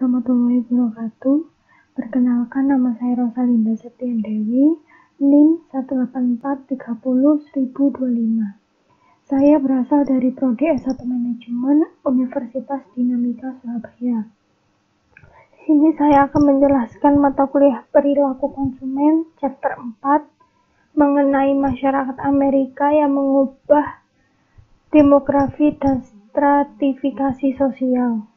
warahmatullahi wabarakatuh. Perkenalkan, nama saya Rosalinda Septiandewi, NIM 184301025. Saya berasal dari Prodi S1 Manajemen Universitas Dinamika Surabaya. Di sini saya akan menjelaskan mata kuliah perilaku konsumen chapter 4 mengenai masyarakat Amerika yang mengubah demografi dan stratifikasi sosial.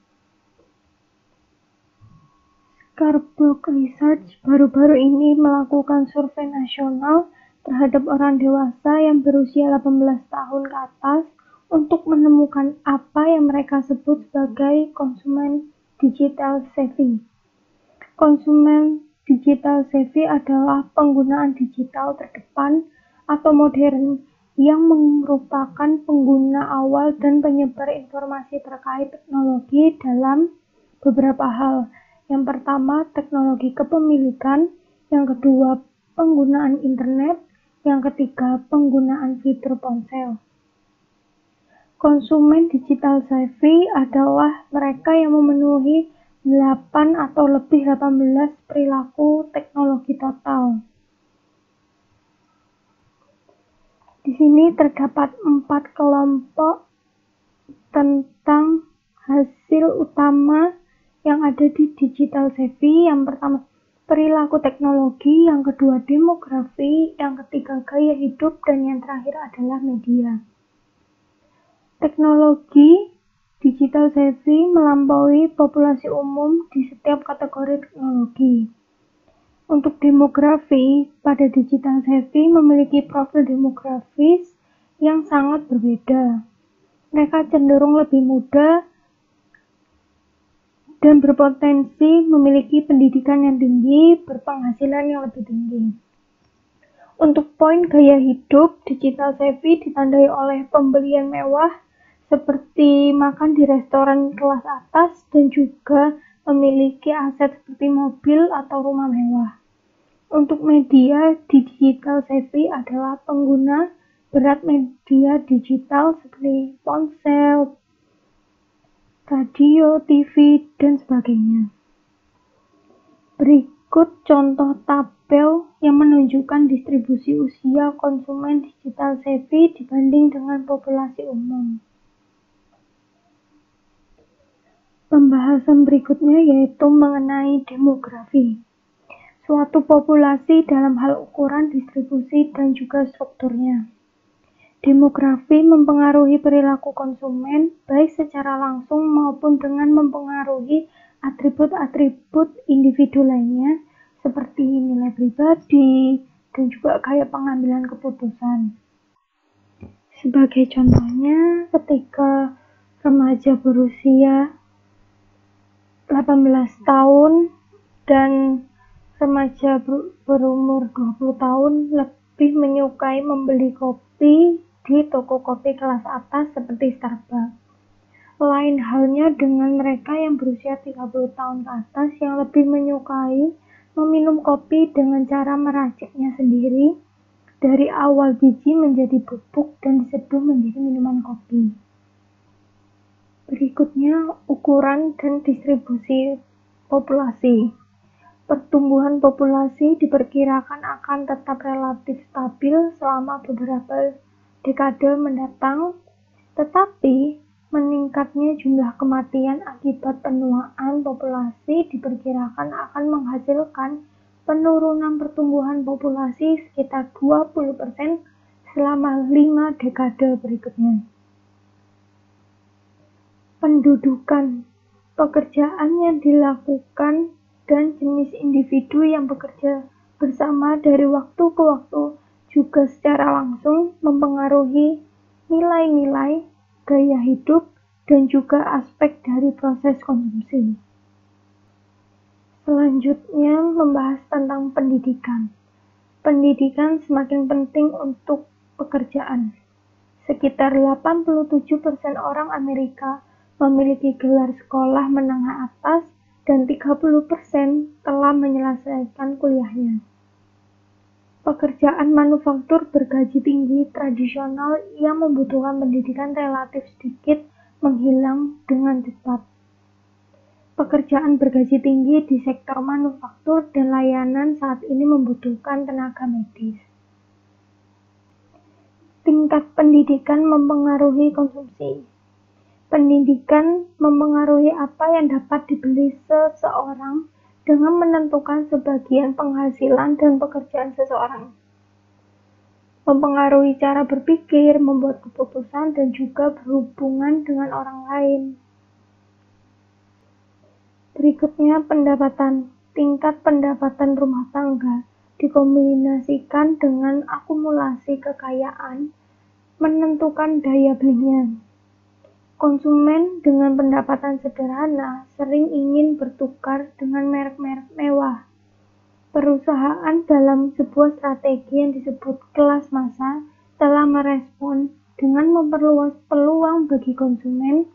Scarborough Research baru-baru ini melakukan survei nasional terhadap orang dewasa yang berusia 18 tahun ke atas untuk menemukan apa yang mereka sebut sebagai konsumen digital savvy. Konsumen digital savvy adalah penggunaan digital terdepan atau modern yang merupakan pengguna awal dan penyebar informasi terkait teknologi dalam beberapa hal. Yang pertama, teknologi kepemilikan. Yang kedua, penggunaan internet. Yang ketiga, penggunaan fitur ponsel. Konsumen digital savvy adalah mereka yang memenuhi 8 atau lebih 18 perilaku teknologi total. Di sini terdapat 4 kelompok tentang hasil utama yang ada di digital savvy. Yang pertama, perilaku teknologi. Yang kedua, demografi. Yang ketiga, gaya hidup. Dan yang terakhir adalah media. Teknologi digital savvy melampaui populasi umum di setiap kategori teknologi. Untuk demografi, pada digital savvy memiliki profil demografis yang sangat berbeda. Mereka cenderung lebih muda dan berpotensi memiliki pendidikan yang tinggi, berpenghasilan yang lebih tinggi. Untuk poin gaya hidup, digital savvy ditandai oleh pembelian mewah seperti makan di restoran kelas atas dan juga memiliki aset seperti mobil atau rumah mewah. Untuk media, digital savvy adalah pengguna berat media digital seperti ponsel, radio, TV, dan sebagainya. Berikut contoh tabel yang menunjukkan distribusi usia konsumen digital savvy dibanding dengan populasi umum. Pembahasan berikutnya yaitu mengenai demografi. Suatu populasi dalam hal ukuran, distribusi, dan juga strukturnya. Demografi mempengaruhi perilaku konsumen, baik secara langsung maupun dengan mempengaruhi atribut-atribut individu lainnya, seperti nilai pribadi, dan juga gaya pengambilan keputusan. Sebagai contohnya, ketika remaja berusia 18 tahun dan remaja berumur 20 tahun lebih menyukai membeli kopi di toko kopi kelas atas seperti Starbucks. Lain halnya dengan mereka yang berusia 30 tahun ke atas yang lebih menyukai meminum kopi dengan cara meraciknya sendiri dari awal biji menjadi bubuk dan diseduh menjadi minuman kopi. Berikutnya, ukuran dan distribusi populasi. Pertumbuhan populasi diperkirakan akan tetap relatif stabil selama beberapa dekade mendatang, tetapi meningkatnya jumlah kematian akibat penuaan populasi diperkirakan akan menghasilkan penurunan pertumbuhan populasi sekitar 20% selama 5 dekade berikutnya. Pendudukan, pekerjaan yang dilakukan, dan jenis individu yang bekerja bersama dari waktu ke waktu juga secara langsung mempengaruhi nilai-nilai, gaya hidup, dan juga aspek dari proses konsumsi. Selanjutnya membahas tentang pendidikan. Pendidikan semakin penting untuk pekerjaan. Sekitar 87% orang Amerika memiliki gelar sekolah menengah atas dan 30% telah menyelesaikan kuliahnya. Pekerjaan manufaktur bergaji tinggi tradisional yang membutuhkan pendidikan relatif sedikit menghilang dengan cepat. Pekerjaan bergaji tinggi di sektor manufaktur dan layanan saat ini membutuhkan tenaga medis. Tingkat pendidikan mempengaruhi konsumsi. Pendidikan mempengaruhi apa yang dapat dibeli seseorang dengan menentukan sebagian penghasilan dan pekerjaan seseorang. Mempengaruhi cara berpikir, membuat keputusan, dan juga berhubungan dengan orang lain. Berikutnya pendapatan. Tingkat pendapatan rumah tangga dikombinasikan dengan akumulasi kekayaan menentukan daya belinya. Konsumen dengan pendapatan sederhana sering ingin bertukar dengan merek-merek mewah. Perusahaan dalam sebuah strategi yang disebut kelas massa telah merespon dengan memperluas peluang bagi konsumen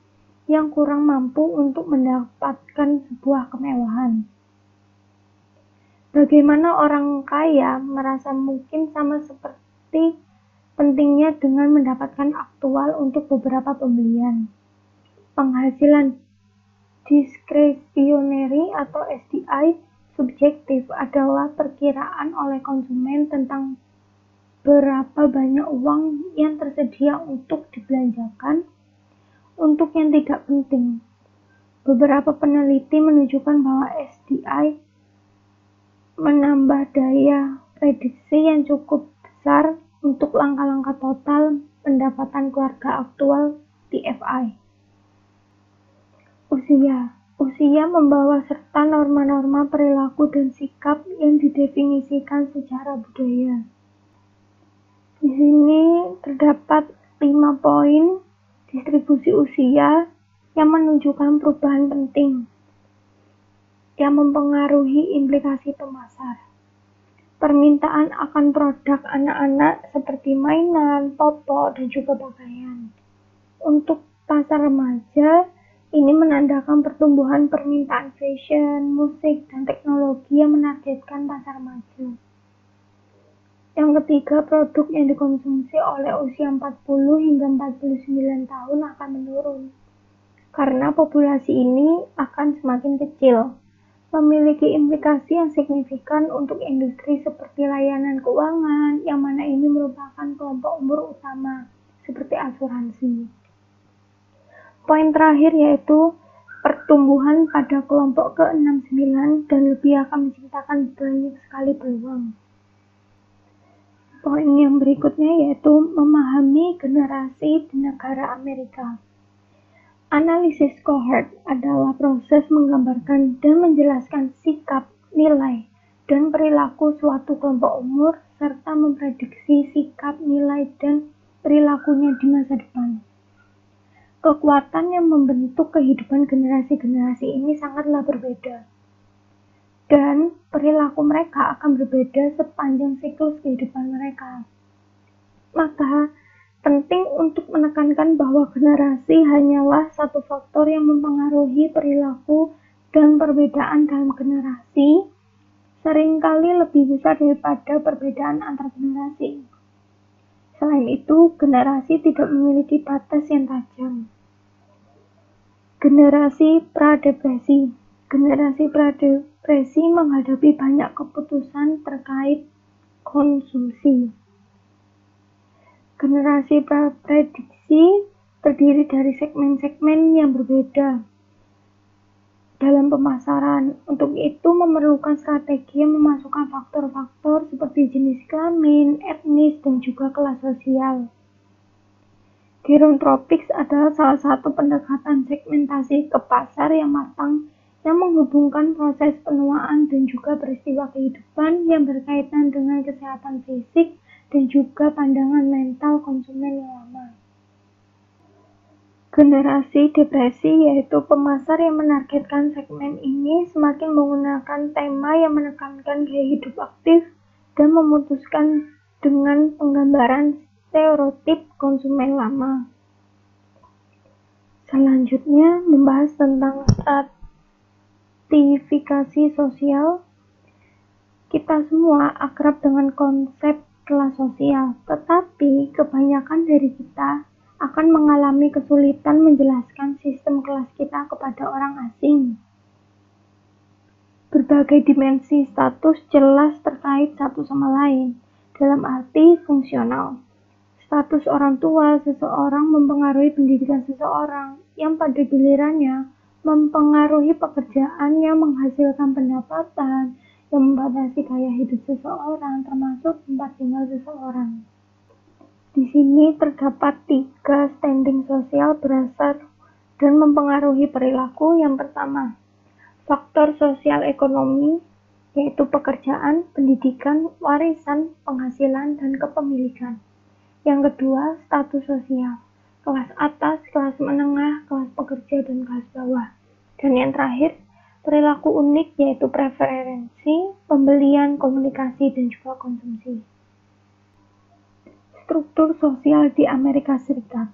yang kurang mampu untuk mendapatkan sebuah kemewahan. Bagaimana orang kaya merasa mungkin sama seperti pentingnya dengan mendapatkan aktual untuk beberapa pembelian. Penghasilan discretionary atau SDI subjektif adalah perkiraan oleh konsumen tentang berapa banyak uang yang tersedia untuk dibelanjakan untuk yang tidak penting. Beberapa peneliti menunjukkan bahwa SDI menambah daya prediksi yang cukup besar untuk langkah-langkah total pendapatan keluarga aktual TFI. Usia membawa serta norma-norma perilaku dan sikap yang didefinisikan secara budaya. Di sini terdapat 5 poin distribusi usia yang menunjukkan perubahan penting yang mempengaruhi implikasi pemasar. Permintaan akan produk anak-anak seperti mainan, popok, dan juga pakaian. Untuk pasar remaja, ini menandakan pertumbuhan permintaan fashion, musik, dan teknologi yang menargetkan pasar remaja. Yang ketiga, produk yang dikonsumsi oleh usia 40 hingga 49 tahun akan menurun. Karena populasi ini akan semakin kecil, memiliki implikasi yang signifikan untuk industri seperti layanan keuangan, yang mana ini merupakan kelompok umur utama, seperti asuransi. Poin terakhir yaitu pertumbuhan pada kelompok ke-69 dan lebih akan menciptakan banyak sekali peluang. Poin yang berikutnya yaitu memahami generasi di negara Amerika. Analisis cohort adalah proses menggambarkan dan menjelaskan sikap, nilai, dan perilaku suatu kelompok umur serta memprediksi sikap, nilai, dan perilakunya di masa depan. Kekuatan yang membentuk kehidupan generasi-generasi ini sangatlah berbeda. Dan perilaku mereka akan berbeda sepanjang siklus kehidupan mereka. Maka, penting untuk menekankan bahwa generasi hanyalah satu faktor yang mempengaruhi perilaku dan perbedaan dalam generasi seringkali lebih besar daripada perbedaan antar generasi. Selain itu, generasi tidak memiliki batas yang tajam. Generasi pradepresi. Generasi pradepresi menghadapi banyak keputusan terkait konsumsi. Generasi praprediksi terdiri dari segmen-segmen yang berbeda dalam pemasaran. Untuk itu memerlukan strategi yang memasukkan faktor-faktor seperti jenis kelamin, etnis, dan juga kelas sosial. Gerontropics adalah salah satu pendekatan segmentasi ke pasar yang matang yang menghubungkan proses penuaan dan juga peristiwa kehidupan yang berkaitan dengan kesehatan fisik dan juga pandangan mental konsumen yang lama. Generasi depresi yaitu pemasar yang menargetkan segmen ini semakin menggunakan tema yang menekankan gaya hidup aktif dan memutuskan dengan penggambaran stereotip konsumen lama. Selanjutnya membahas tentang stratifikasi sosial. Kita semua akrab dengan konsep kelas sosial, tetapi kebanyakan dari kita akan mengalami kesulitan menjelaskan sistem kelas kita kepada orang asing. Berbagai dimensi status jelas terkait satu sama lain, dalam arti fungsional. Status orang tua seseorang mempengaruhi pendidikan seseorang, yang pada gilirannya mempengaruhi pekerjaan yang menghasilkan pendapatan, yang membatasi gaya hidup seseorang, termasuk tempat tinggal seseorang. Di sini terdapat 3 standing sosial berasal dan mempengaruhi perilaku. Yang pertama, faktor sosial ekonomi, yaitu pekerjaan, pendidikan, warisan, penghasilan, dan kepemilikan. Yang kedua, status sosial, kelas atas, kelas menengah, kelas pekerja, dan kelas bawah. Dan yang terakhir, perilaku unik, yaitu preferensi, pembelian, komunikasi, dan juga konsumsi. Struktur sosial di Amerika Serikat.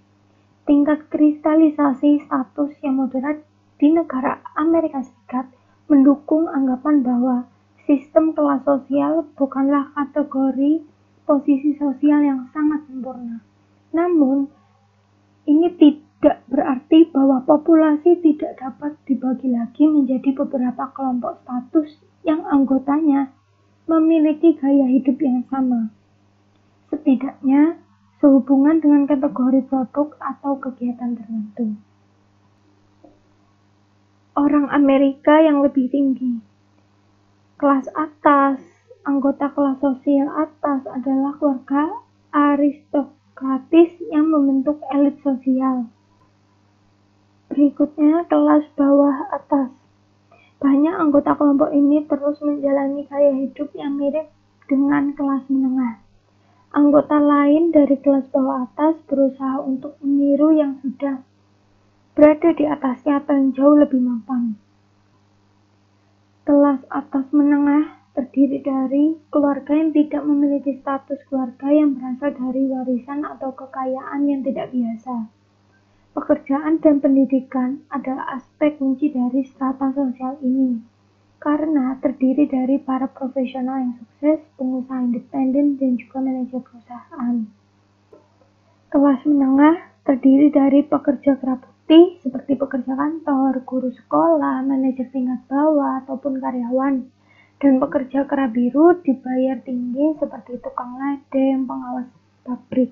Tingkat kristalisasi status yang moderat di negara Amerika Serikat mendukung anggapan bahwa sistem kelas sosial bukanlah kategori posisi sosial yang sangat sempurna. Namun, ini tidak berarti bahwa populasi tidak dapat dibagi lagi menjadi beberapa kelompok status yang anggotanya memiliki gaya hidup yang sama. Setidaknya, sehubungan dengan kategori produk atau kegiatan tertentu. Orang Amerika yang lebih tinggi. Kelas atas, anggota kelas sosial atas adalah keluarga aristokratis yang membentuk elit sosial. Berikutnya, kelas bawah atas. Banyak anggota kelompok ini terus menjalani gaya hidup yang mirip dengan kelas menengah. Anggota lain dari kelas bawah atas berusaha untuk meniru yang sudah berada di atasnya atau yang jauh lebih mapan. Kelas atas menengah terdiri dari keluarga yang tidak memiliki status keluarga yang berasal dari warisan atau kekayaan yang tidak biasa. Pekerjaan dan pendidikan adalah aspek kunci dari strata sosial ini, karena terdiri dari para profesional yang sukses, pengusaha independen, dan juga manajer perusahaan. Kelas menengah terdiri dari pekerja kerapukti seperti pekerja kantor, guru sekolah, manajer tingkat bawah, ataupun karyawan. Dan pekerja kera biru dibayar tinggi seperti tukang ladang, pengawas pabrik.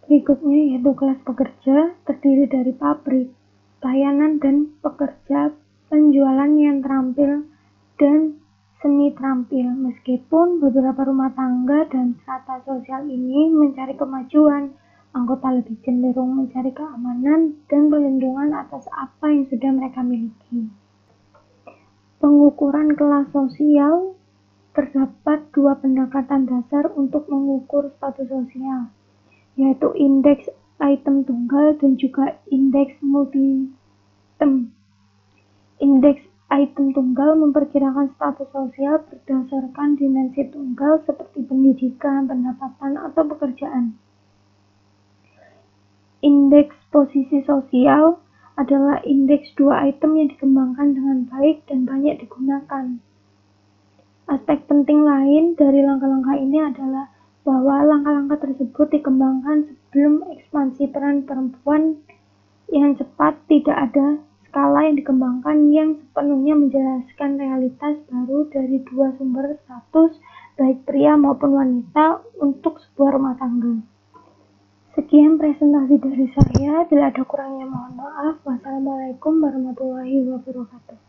Berikutnya yaitu kelas pekerja terdiri dari pabrik, pelayanan, dan pekerja penjualan yang terampil dan semi terampil. Meskipun beberapa rumah tangga dan strata sosial ini mencari kemajuan, anggota lebih cenderung mencari keamanan dan perlindungan atas apa yang sudah mereka miliki. Pengukuran kelas sosial. Terdapat 2 pendekatan dasar untuk mengukur status sosial, yaitu indeks item tunggal dan juga indeks multi-item. Indeks item tunggal memperkirakan status sosial berdasarkan dimensi tunggal seperti pendidikan, pendapatan, atau pekerjaan. Indeks posisi sosial adalah indeks 2 item yang dikembangkan dengan baik dan banyak digunakan. Aspek penting lain dari langkah-langkah ini adalah bahwa langkah-langkah tersebut dikembangkan sebelum ekspansi peran perempuan yang cepat. Tidak ada skala yang dikembangkan yang sepenuhnya menjelaskan realitas baru dari 2 sumber status, baik pria maupun wanita, untuk sebuah rumah tangga. Sekian presentasi dari saya. Bila ada kurangnya mohon maaf. Wassalamualaikum warahmatullahi wabarakatuh.